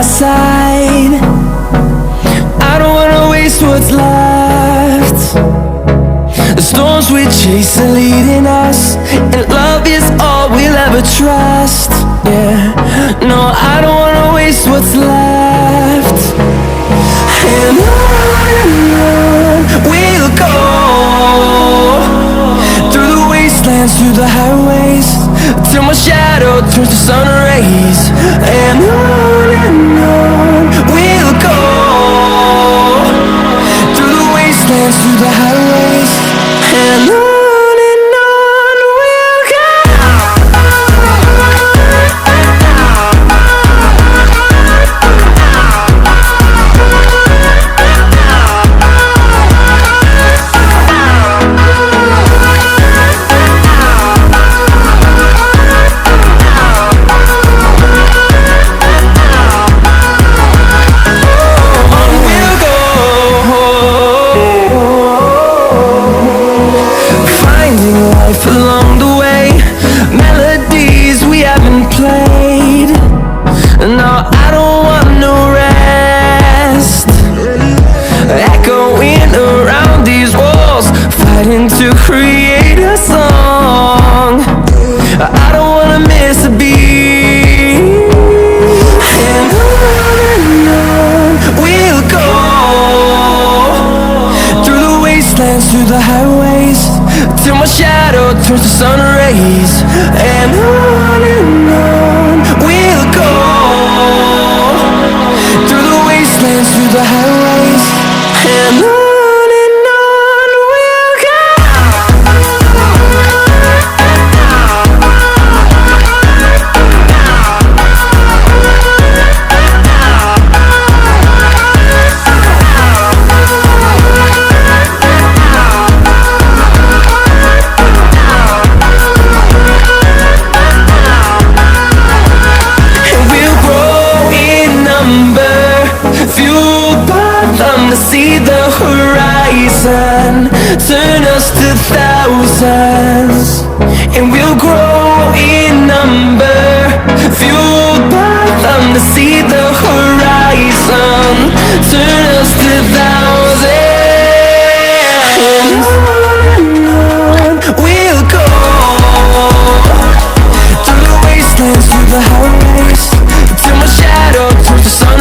my side. I don't wanna waste what's left. The storms we chase are leading us, and love is all we'll ever trust. Yeah, no, I don't wanna waste what's left. And on we'll go, through the wastelands, through the highways, till my shadow turns to sun rays. And on we'll go, through the wastelands, through the highways, and on we'll go. Along the way, melodies we haven't played. No, I don't want no rest. Echoing around these walls, fighting to create a song. I don't wanna miss a beat. And on we'll go, through the wastelands, through the highways, till my shadow turns to sun rays. And on we'll go, through the wastelands, through the highways, and on we'll go. To see the horizon, turn us to thousands, and we'll grow in number, fueled by them. To see the horizon, turn us to thousands, and on we'll go, through the wastelands, through the highways, till my shadow turns to sun